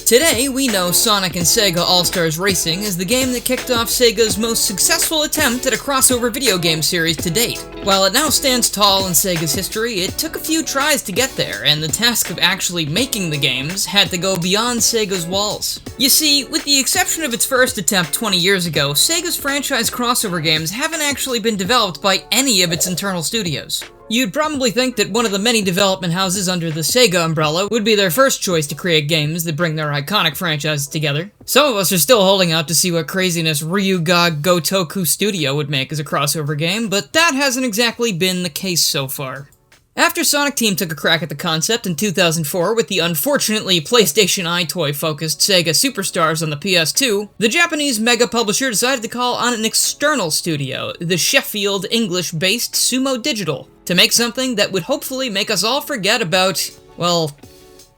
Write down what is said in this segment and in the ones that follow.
Today, we know Sonic and Sega All Stars Racing as the game that kicked off Sega's most successful attempt at a crossover video game series to date. While it now stands tall in Sega's history, it took a few tries to get there, and the task of actually making the games had to go beyond Sega's walls. You see, with the exception of its first attempt 20 years ago, Sega's franchise crossover games haven't actually been developed by any of its internal studios. You'd probably think that one of the many development houses under the Sega umbrella would be their first choice to create games that bring their iconic franchises together. Some of us are still holding out to see what craziness Ryuga Gotoku Studio would make as a crossover game, but that hasn't exactly been the case so far. After Sonic Team took a crack at the concept in 2004 with the unfortunately PlayStation iToy-focused Sega Superstars on the PS2, the Japanese mega publisher decided to call on an external studio, the Sheffield, English-based Sumo Digital, to make something that would hopefully make us all forget about, well,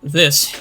this.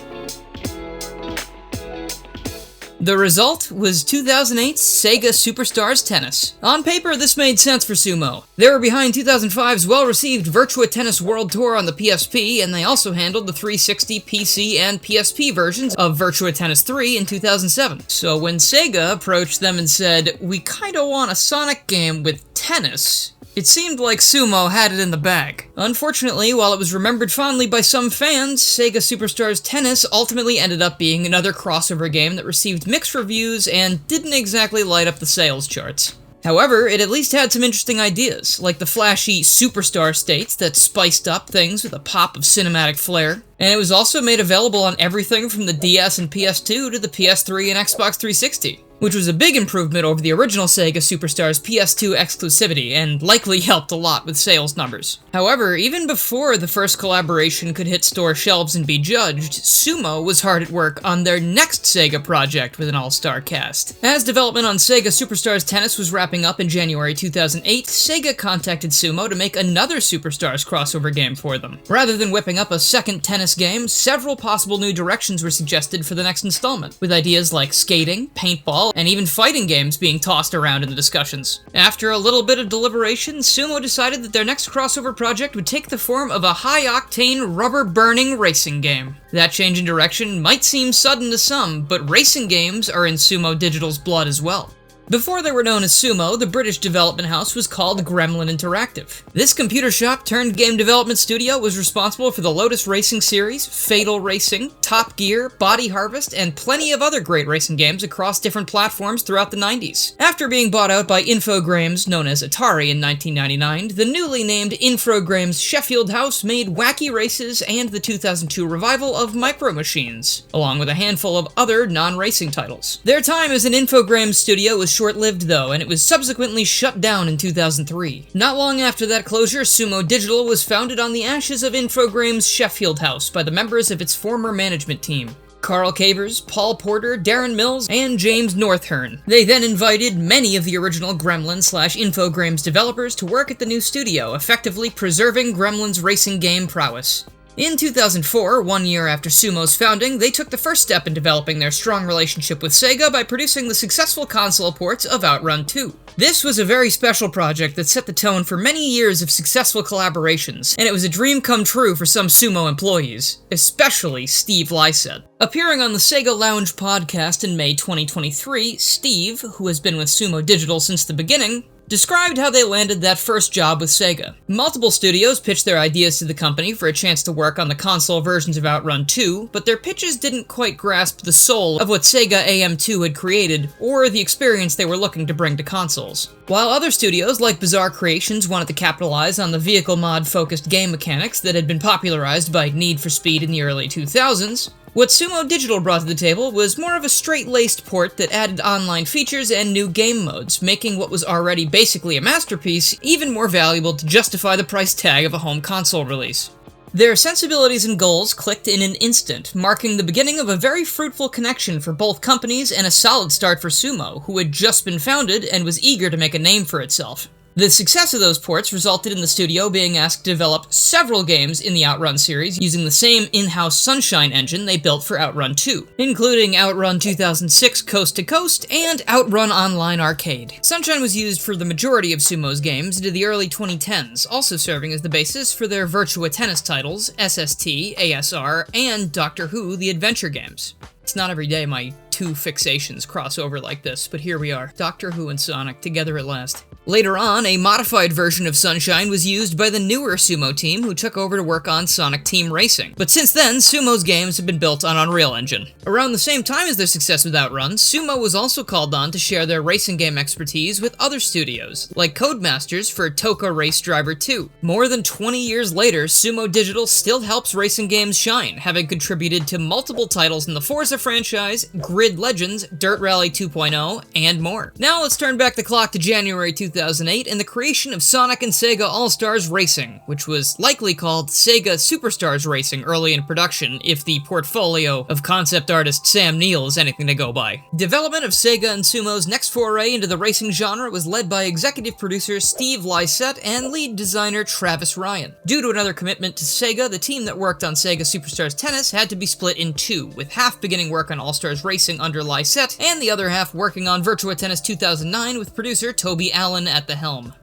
The result was 2008's Sega Superstars Tennis. On paper, this made sense for Sumo. They were behind 2005's well-received Virtua Tennis World Tour on the PSP, and they also handled the 360, PC, and PSP versions of Virtua Tennis 3 in 2007. So when Sega approached them and said, "We kinda want a Sonic game with tennis," it seemed like Sumo had it in the bag. Unfortunately, while it was remembered fondly by some fans, Sega Superstars Tennis ultimately ended up being another crossover game that received mixed reviews and didn't exactly light up the sales charts. However, it at least had some interesting ideas, like the flashy Superstar states that spiced up things with a pop of cinematic flair. And it was also made available on everything from the DS and PS2 to the PS3 and Xbox 360, which was a big improvement over the original Sega Superstars PS2 exclusivity, and likely helped a lot with sales numbers. However, even before the first collaboration could hit store shelves and be judged, Sumo was hard at work on their next Sega project with an all-star cast. As development on Sega Superstars Tennis was wrapping up in January 2008, Sega contacted Sumo to make another Superstars crossover game for them. Rather than whipping up a second tennis game, several possible new directions were suggested for the next installment, with ideas like skating, paintball, and even fighting games being tossed around in the discussions. After a little bit of deliberation, Sumo decided that their next crossover project would take the form of a high-octane, rubber-burning racing game. That change in direction might seem sudden to some, but racing games are in Sumo Digital's blood as well. Before they were known as Sumo, the British development house was called Gremlin Interactive. This computer shop turned game development studio was responsible for the Lotus Racing series, Fatal Racing, Top Gear, Body Harvest, and plenty of other great racing games across different platforms throughout the 90s. After being bought out by Infogrames, known as Atari in 1999, the newly named Infogrames Sheffield house made Wacky Races and the 2002 revival of Micro Machines, along with a handful of other non-racing titles. Their time as an Infogrames studio was short-lived though, and it was subsequently shut down in 2003. Not long after that closure, Sumo Digital was founded on the ashes of Infogrames' Sheffield house by the members of its former management team, Carl Cavers, Paul Porter, Darren Mills, and James Northern. They then invited many of the original Gremlin/Infogrames developers to work at the new studio, effectively preserving Gremlin's racing game prowess. In 2004, 1 year after Sumo's founding, they took the first step in developing their strong relationship with Sega by producing the successful console ports of Outrun 2. This was a very special project that set the tone for many years of successful collaborations, and it was a dream come true for some Sumo employees, especially Steve Lysett. Appearing on the Sega Lounge podcast in May 2023, Steve, who has been with Sumo Digital since the beginning, described how they landed that first job with Sega. Multiple studios pitched their ideas to the company for a chance to work on the console versions of Outrun 2, but their pitches didn't quite grasp the soul of what Sega AM2 had created, or the experience they were looking to bring to consoles. While other studios like Bizarre Creations wanted to capitalize on the vehicle mod-focused game mechanics that had been popularized by Need for Speed in the early 2000s, what Sumo Digital brought to the table was more of a straight-laced port that added online features and new game modes, making what was already basically a masterpiece even more valuable to justify the price tag of a home console release. Their sensibilities and goals clicked in an instant, marking the beginning of a very fruitful connection for both companies and a solid start for Sumo, who had just been founded and was eager to make a name for itself. The success of those ports resulted in the studio being asked to develop several games in the Outrun series using the same in-house Sunshine engine they built for Outrun 2, including Outrun 2006 Coast to Coast and Outrun Online Arcade. Sunshine was used for the majority of Sumo's games into the early 2010s, also serving as the basis for their Virtua Tennis titles, SST, ASR, and Doctor Who The Adventure games. It's not every day my two fixations cross over like this, but here we are. Doctor Who and Sonic together at last. Later on, a modified version of Sunshine was used by the newer Sumo team, who took over to work on Sonic Team Racing. But since then, Sumo's games have been built on Unreal Engine. Around the same time as their success with Outrun, Sumo was also called on to share their racing game expertise with other studios, like Codemasters for Toka Race Driver 2. More than 20 years later, Sumo Digital still helps racing games shine, having contributed to multiple titles in the Forza franchise, Grid Legends, Dirt Rally 2.0, and more. Now let's turn back the clock to January 2008 and the creation of Sonic and Sega All Stars Racing, which was likely called Sega Superstars Racing early in production, if the portfolio of concept artist Sam Neill is anything to go by. Development of Sega and Sumo's next foray into the racing genre was led by executive producer Steve Lysette and lead designer Travis Ryan. Due to another commitment to Sega, the team that worked on Sega Superstars Tennis had to be split in two, with half beginning work on All Stars Racing under Lysette, and the other half working on Virtua Tennis 2009 with producer Toby Allen at the helm.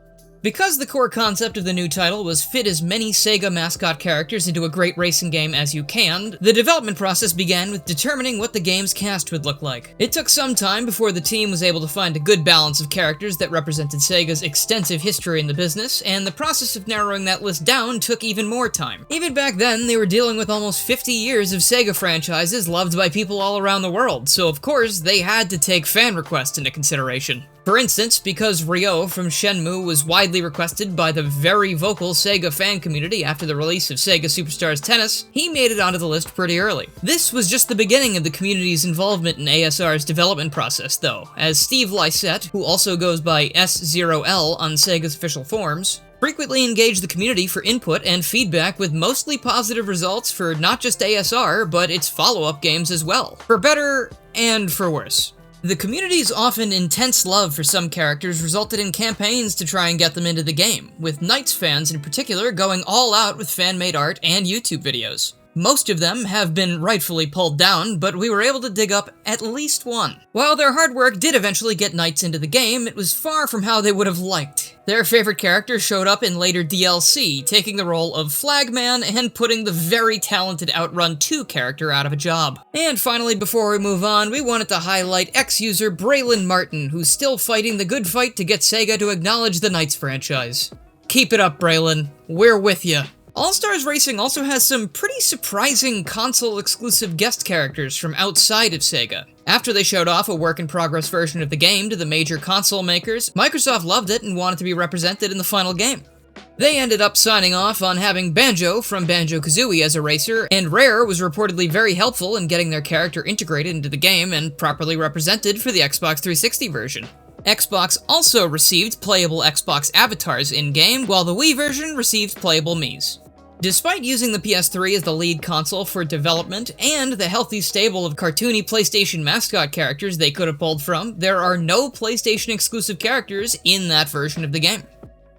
Because the core concept of the new title was fit as many Sega mascot characters into a great racing game as you can, the development process began with determining what the game's cast would look like. It took some time before the team was able to find a good balance of characters that represented Sega's extensive history in the business, and the process of narrowing that list down took even more time. Even back then, they were dealing with almost 50 years of Sega franchises loved by people all around the world, so of course they had to take fan requests into consideration. For instance, because Ryo from Shenmue was widely requested by the very vocal Sega fan community after the release of Sega Superstars Tennis, he made it onto the list pretty early. This was just the beginning of the community's involvement in ASR's development process, though, as Steve Lysette, who also goes by S0L on Sega's official forums, frequently engaged the community for input and feedback with mostly positive results for not just ASR, but its follow-up games as well, for better and for worse. The community's often intense love for some characters resulted in campaigns to try and get them into the game, with Knights fans in particular going all out with fan-made art and YouTube videos. Most of them have been rightfully pulled down, but we were able to dig up at least one. While their hard work did eventually get Knights into the game, it was far from how they would have liked. Their favorite character showed up in later DLC, taking the role of Flagman and putting the very talented Outrun 2 character out of a job. And finally, before we move on, we wanted to highlight ex-user Braylon Martin, who's still fighting the good fight to get Sega to acknowledge the Knights franchise. Keep it up, Braylon. We're with ya. All Stars Racing also has some pretty surprising console-exclusive guest characters from outside of Sega. After they showed off a work-in-progress version of the game to the major console makers, Microsoft loved it and wanted to be represented in the final game. They ended up signing off on having Banjo from Banjo-Kazooie as a racer, and Rare was reportedly very helpful in getting their character integrated into the game and properly represented for the Xbox 360 version. Xbox also received playable Xbox avatars in-game, while the Wii version received playable Miis. Despite using the PS3 as the lead console for development and the healthy stable of cartoony PlayStation mascot characters they could have pulled from, there are no PlayStation-exclusive characters in that version of the game.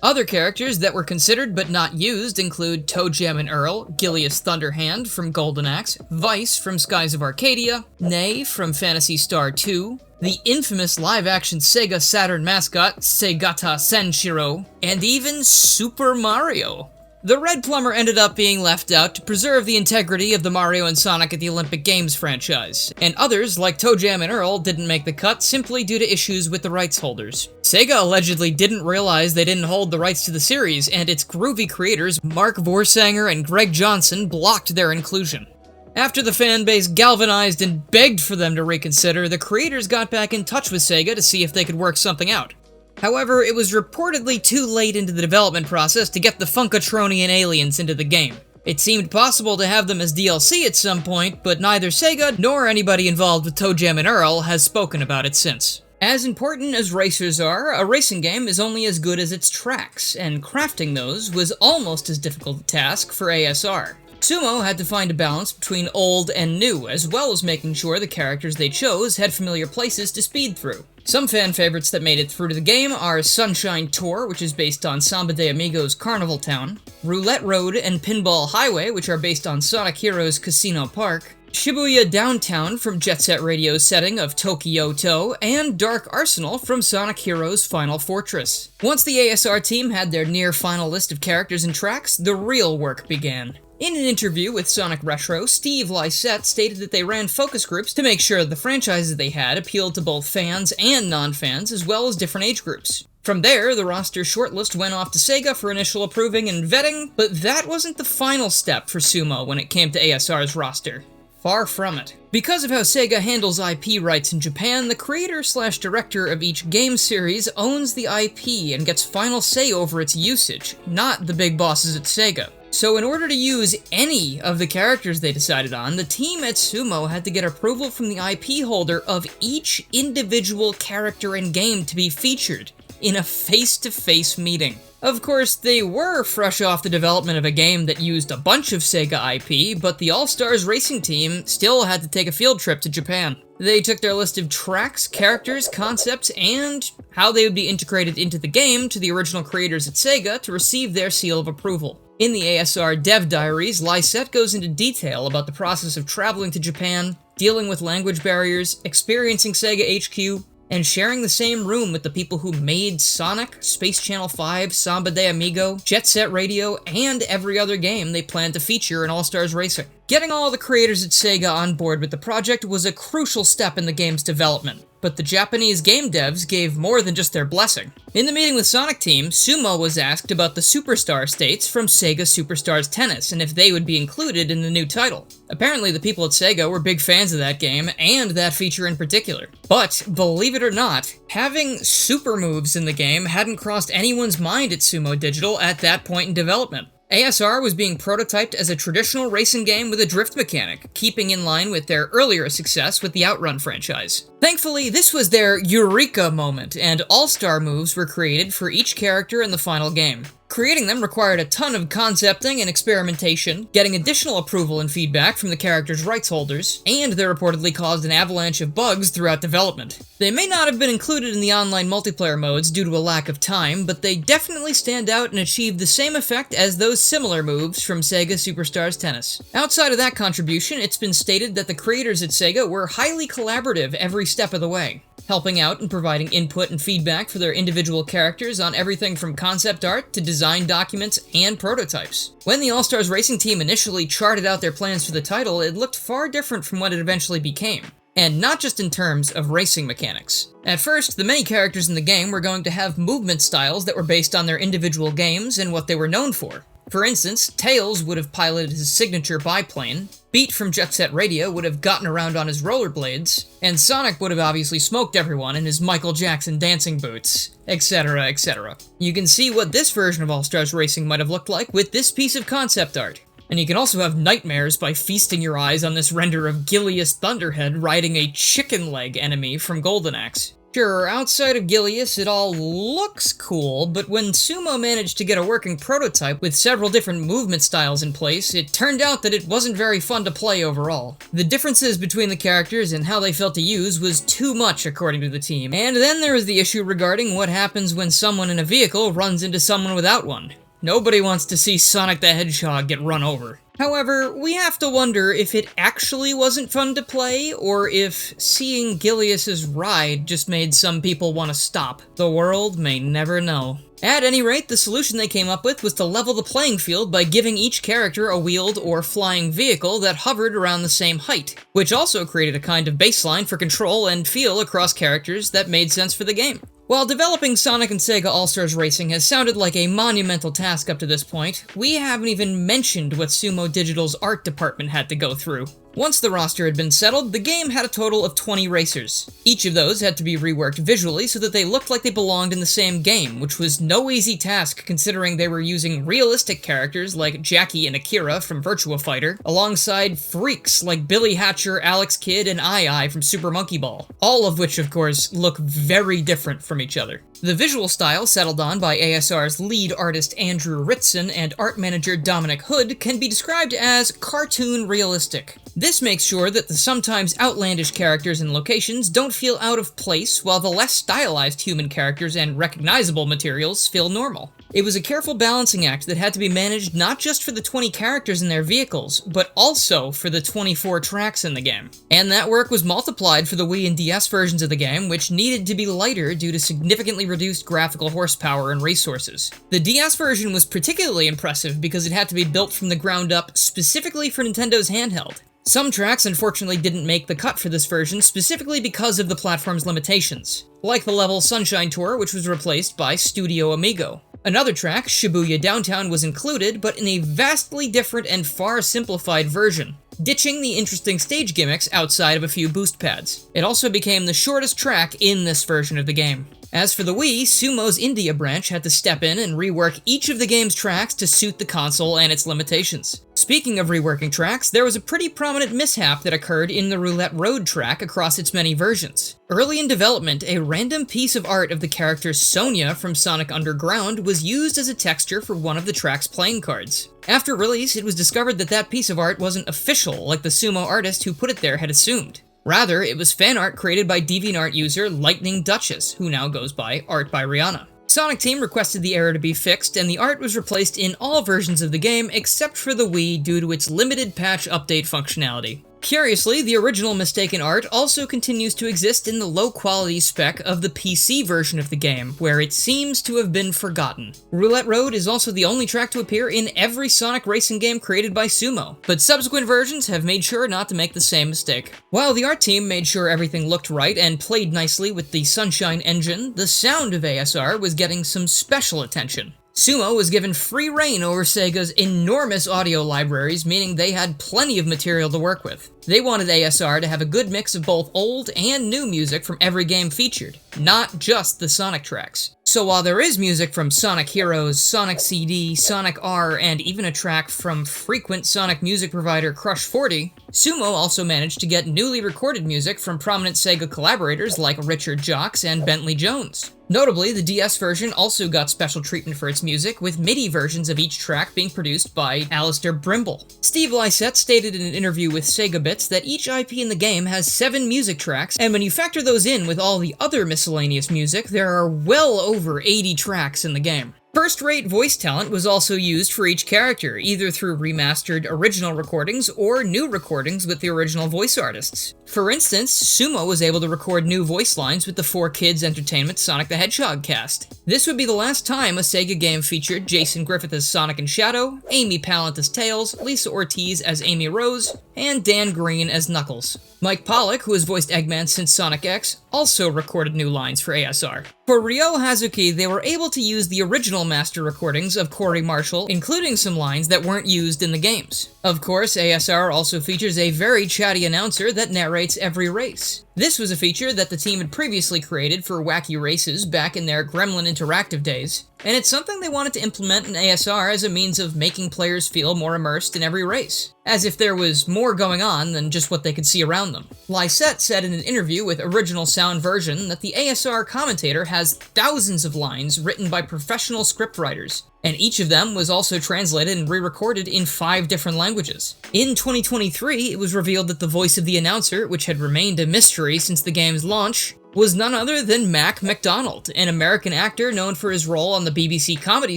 Other characters that were considered but not used include ToeJam and Earl, Gilius Thunderhand from Golden Axe, Vice from Skies of Arcadia, Ney from Phantasy Star 2, the infamous live-action Sega Saturn mascot, Segata Senshiro, and even Super Mario. The Red Plumber ended up being left out to preserve the integrity of the Mario and Sonic at the Olympic Games franchise, and others, like ToeJam and Earl, didn't make the cut simply due to issues with the rights holders. Sega allegedly didn't realize they didn't hold the rights to the series, and its groovy creators Mark Vorsanger and Greg Johnson blocked their inclusion. After the fanbase galvanized and begged for them to reconsider, the creators got back in touch with Sega to see if they could work something out. However, it was reportedly too late into the development process to get the Funkatronian aliens into the game. It seemed possible to have them as DLC at some point, but neither Sega nor anybody involved with ToeJam and Earl has spoken about it since. As important as racers are, a racing game is only as good as its tracks, and crafting those was almost as difficult a task for ASR. Sumo had to find a balance between old and new, as well as making sure the characters they chose had familiar places to speed through. Some fan favorites that made it through to the game are Sunshine Tour, which is based on Samba de Amigos' Carnival Town, Roulette Road and Pinball Highway, which are based on Sonic Heroes Casino Park, Shibuya Downtown from Jet Set Radio's setting of Tokyo To, and Dark Arsenal from Sonic Heroes Final Fortress. Once the ASR team had their near-final list of characters and tracks, the real work began. In an interview with Sonic Retro, Steve Lysette stated that they ran focus groups to make sure the franchises they had appealed to both fans and non-fans, as well as different age groups. From there, the roster shortlist went off to Sega for initial approving and vetting, but that wasn't the final step for Sumo when it came to ASR's roster. Far from it. Because of how Sega handles IP rights in Japan, the creator/director of each game series owns the IP and gets final say over its usage, not the big bosses at Sega. So in order to use any of the characters they decided on, the team at Sumo had to get approval from the IP holder of each individual character and game to be featured in a face-to-face meeting. Of course, they were fresh off the development of a game that used a bunch of Sega IP, but the All Stars Racing team still had to take a field trip to Japan. They took their list of tracks, characters, concepts, and how they would be integrated into the game to the original creators at Sega to receive their seal of approval. In the ASR Dev Diaries, Lysette goes into detail about the process of traveling to Japan, dealing with language barriers, experiencing Sega HQ, and sharing the same room with the people who made Sonic, Space Channel 5, Samba de Amigo, Jet Set Radio, and every other game they planned to feature in All Stars Racing. Getting all the creators at Sega on board with the project was a crucial step in the game's development, but the Japanese game devs gave more than just their blessing. In the meeting with Sonic Team, Sumo was asked about the Superstar states from Sega Superstars Tennis and if they would be included in the new title. Apparently the people at Sega were big fans of that game, and that feature in particular. But, believe it or not, having super moves in the game hadn't crossed anyone's mind at Sumo Digital at that point in development. ASR was being prototyped as a traditional racing game with a drift mechanic, keeping in line with their earlier success with the Outrun franchise. Thankfully, this was their eureka moment, and all-star moves were created for each character in the final game. Creating them required a ton of concepting and experimentation, getting additional approval and feedback from the characters' rights holders, and they reportedly caused an avalanche of bugs throughout development. They may not have been included in the online multiplayer modes due to a lack of time, but they definitely stand out and achieve the same effect as those similar moves from Sega Superstars Tennis. Outside of that contribution, it's been stated that the creators at Sega were highly collaborative every step of the way, helping out and providing input and feedback for their individual characters on everything from concept art to design documents and prototypes. When the All Stars Racing team initially charted out their plans for the title, it looked far different from what it eventually became. And not just in terms of racing mechanics. At first, the many characters in the game were going to have movement styles that were based on their individual games and what they were known for. For instance, Tails would have piloted his signature biplane, Beat from Jet Set Radio would have gotten around on his rollerblades, and Sonic would have obviously smoked everyone in his Michael Jackson dancing boots, etc., etc. You can see what this version of All Stars Racing might have looked like with this piece of concept art. And you can also have nightmares by feasting your eyes on this render of Gilius Thunderhead riding a chicken leg enemy from Golden Axe. Sure, outside of Gilius, it all looks cool, but when Sumo managed to get a working prototype with several different movement styles in place, it turned out that it wasn't very fun to play overall. The differences between the characters and how they felt to use was too much, according to the team. And then there was the issue regarding what happens when someone in a vehicle runs into someone without one. Nobody wants to see Sonic the Hedgehog get run over. However, we have to wonder if it actually wasn't fun to play, or if seeing Gilius's ride just made some people want to stop. The world may never know. At any rate, the solution they came up with was to level the playing field by giving each character a wheeled or flying vehicle that hovered around the same height, which also created a kind of baseline for control and feel across characters that made sense for the game. While developing Sonic and Sega All Stars Racing has sounded like a monumental task up to this point, we haven't even mentioned what Sumo Digital's art department had to go through. Once the roster had been settled, the game had a total of 20 racers. Each of those had to be reworked visually so that they looked like they belonged in the same game, which was no easy task considering they were using realistic characters like Jackie and Akira from Virtua Fighter, alongside freaks like Billy Hatcher, Alex Kidd, and Ai from Super Monkey Ball, all of which, of course, look very different from each other. The visual style settled on by ASR's lead artist Andrew Ritson and art manager Dominic Hood can be described as cartoon realistic. This makes sure that the sometimes outlandish characters and locations don't feel out of place, while the less stylized human characters and recognizable materials feel normal. It was a careful balancing act that had to be managed not just for the 20 characters in their vehicles, but also for the 24 tracks in the game. And that work was multiplied for the Wii and DS versions of the game, which needed to be lighter due to significantly reduced graphical horsepower and resources. The DS version was particularly impressive because it had to be built from the ground up specifically for Nintendo's handheld. Some tracks unfortunately didn't make the cut for this version specifically because of the platform's limitations, like the level Sunshine Tour, which was replaced by Studio Amigo. Another track, Shibuya Downtown, was included, but in a vastly different and far simplified version, ditching the interesting stage gimmicks outside of a few boost pads. It also became the shortest track in this version of the game. As for the Wii, Sumo's India branch had to step in and rework each of the game's tracks to suit the console and its limitations. Speaking of reworking tracks, there was a pretty prominent mishap that occurred in the Roulette Road track across its many versions. Early in development, a random piece of art of the character Sonia from Sonic Underground was used as a texture for one of the track's playing cards. After release, it was discovered that that piece of art wasn't official like the Sumo artist who put it there had assumed. Rather, it was fan art created by DeviantArt user Lightning Duchess, who now goes by Art by Rihanna. Sonic Team requested the error to be fixed, and the art was replaced in all versions of the game except for the Wii due to its limited patch update functionality. Curiously, the original mistaken art also continues to exist in the low-quality spec of the PC version of the game, where it seems to have been forgotten. Roulette Road is also the only track to appear in every Sonic racing game created by Sumo, but subsequent versions have made sure not to make the same mistake. While the art team made sure everything looked right and played nicely with the Sunshine engine, the sound of ASR was getting some special attention. Sumo was given free reign over Sega's enormous audio libraries, meaning they had plenty of material to work with. They wanted ASR to have a good mix of both old and new music from every game featured, not just the Sonic tracks. So while there is music from Sonic Heroes, Sonic CD, Sonic R, and even a track from frequent Sonic music provider Crush 40, Sumo also managed to get newly recorded music from prominent Sega collaborators like Richard Jocks and Bentley Jones. Notably, the DS version also got special treatment for its music, with MIDI versions of each track being produced by Alistair Brimble. Steve Lysette stated in an interview with Sega Bits that each IP in the game has 7 music tracks, and when you factor those in with all the other miscellaneous music, there are well over 80 tracks in the game. First-rate voice talent was also used for each character, either through remastered original recordings or new recordings with the original voice artists. For instance, Sumo was able to record new voice lines with the 4Kids Entertainment Sonic the Hedgehog cast. This would be the last time a Sega game featured Jason Griffith as Sonic and Shadow, Amy Pallant as Tails, Lisa Ortiz as Amy Rose, and Dan Green as Knuckles. Mike Pollock, who has voiced Eggman since Sonic X, also recorded new lines for ASR. For Ryo Hazuki, they were able to use the original master recordings of Corey Marshall, including some lines that weren't used in the games. Of course, ASR also features a very chatty announcer that narrates every race. This was a feature that the team had previously created for Wacky Races back in their Gremlin Interactive days, and it's something they wanted to implement in ASR as a means of making players feel more immersed in every race, as if there was more going on than just what they could see around them. Lysette said in an interview with Original Sound Version that the ASR commentator has thousands of lines written by professional scriptwriters, and each of them was also translated and re-recorded in 5 different languages. In 2023, it was revealed that the voice of the announcer, which had remained a mystery since the game's launch, was none other than Mac McDonald, an American actor known for his role on the BBC comedy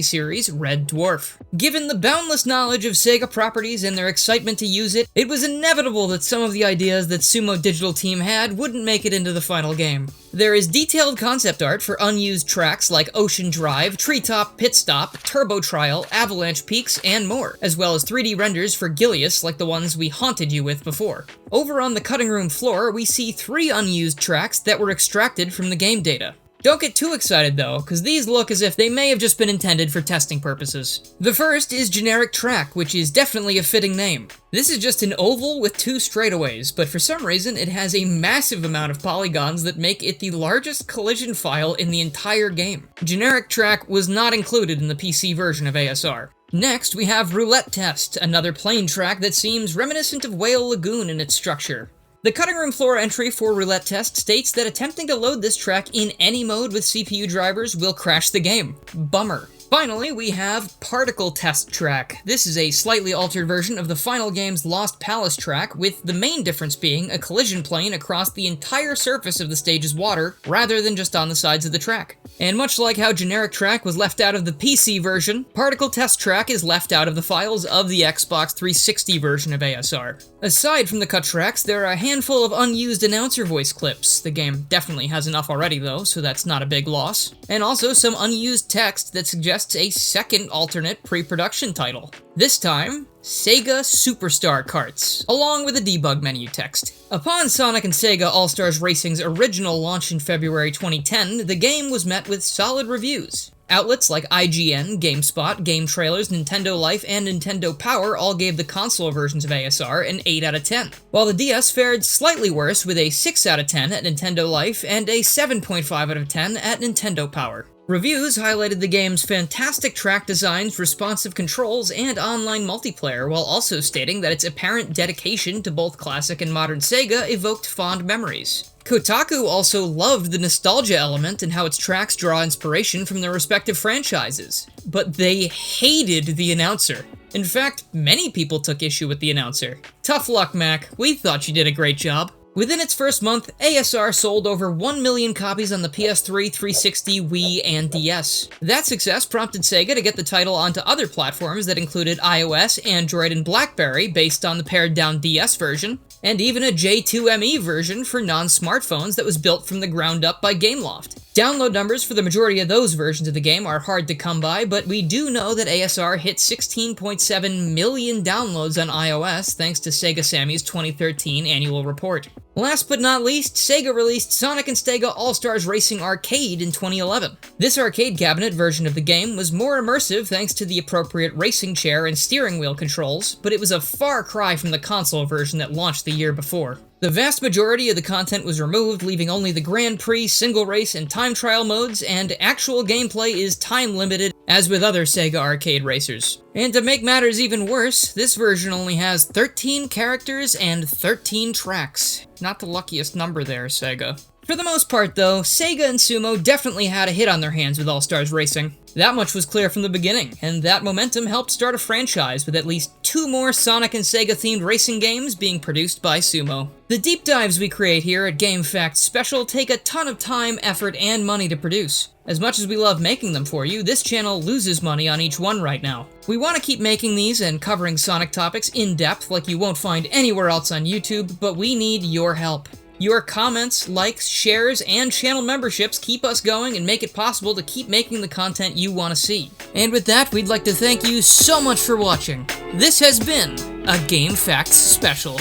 series Red Dwarf. Given the boundless knowledge of Sega properties and their excitement to use it, it was inevitable that some of the ideas that Sumo Digital team had wouldn't make it into the final game. There is detailed concept art for unused tracks like Ocean Drive, Treetop Pit Stop, Turbo Trial, Avalanche Peaks, and more, as well as 3D renders for Gilius like the ones we haunted you with before. Over on the cutting room floor, we see 3 unused tracks that were extracted from the game data. Don't get too excited though, because these look as if they may have just been intended for testing purposes. The first is Generic Track, which is definitely a fitting name. This is just an oval with 2 straightaways, but for some reason it has a massive amount of polygons that make it the largest collision file in the entire game. Generic Track was not included in the PC version of ASR. Next, we have Roulette Test, another plane track that seems reminiscent of Whale Lagoon in its structure. The cutting room floor entry for Roulette Test states that attempting to load this track in any mode with CPU drivers will crash the game. Bummer. Finally, we have Particle Test Track. This is a slightly altered version of the final game's Lost Palace track, with the main difference being a collision plane across the entire surface of the stage's water, rather than just on the sides of the track. And much like how Generic Track was left out of the PC version, Particle Test Track is left out of the files of the Xbox 360 version of ASR. Aside from the cut tracks, there are a handful of unused announcer voice clips. The game definitely has enough already though, so that's not a big loss. And also some unused text that suggests a second alternate pre-production title. This time, Sega Superstar Karts, along with a debug menu text. Upon Sonic and Sega All Stars Racing's original launch in February 2010, the game was met with solid reviews. Outlets like IGN, GameSpot, Game Trailers, Nintendo Life, and Nintendo Power all gave the console versions of ASR an 8 out of 10, while the DS fared slightly worse with a 6 out of 10 at Nintendo Life and a 7.5 out of 10 at Nintendo Power. Reviews highlighted the game's fantastic track designs, responsive controls, and online multiplayer, while also stating that its apparent dedication to both classic and modern Sega evoked fond memories. Kotaku also loved the nostalgia element and how its tracks draw inspiration from their respective franchises, but they hated the announcer. In fact, many people took issue with the announcer. Tough luck, Mac. We thought you did a great job. Within its first month, ASR sold over 1 million copies on the PS3, 360, Wii, and DS. That success prompted Sega to get the title onto other platforms that included iOS, Android, and BlackBerry based on the pared-down DS version, and even a J2ME version for non-smartphones that was built from the ground up by Gameloft. Download numbers for the majority of those versions of the game are hard to come by, but we do know that ASR hit 16.7 million downloads on iOS thanks to Sega Sammy's 2013 annual report. Last but not least, Sega released Sonic and Sega All Stars Racing Arcade in 2011. This arcade cabinet version of the game was more immersive thanks to the appropriate racing chair and steering wheel controls, but it was a far cry from the console version that launched the year before. The vast majority of the content was removed, leaving only the Grand Prix, single race, and time trial modes, and actual gameplay is time-limited, as with other Sega arcade racers. And to make matters even worse, this version only has 13 characters and 13 tracks. Not the luckiest number there, Sega. For the most part, though, Sega and Sumo definitely had a hit on their hands with All Stars Racing. That much was clear from the beginning, and that momentum helped start a franchise with at least 2 more Sonic and Sega-themed racing games being produced by Sumo. The deep dives we create here at GameFAQs Special take a ton of time, effort, and money to produce. As much as we love making them for you, this channel loses money on each one right now. We want to keep making these and covering Sonic topics in depth like you won't find anywhere else on YouTube, but we need your help. Your comments, likes, shares, and channel memberships keep us going and make it possible to keep making the content you want to see. And with that, we'd like to thank you so much for watching. This has been a GameFAQs Special.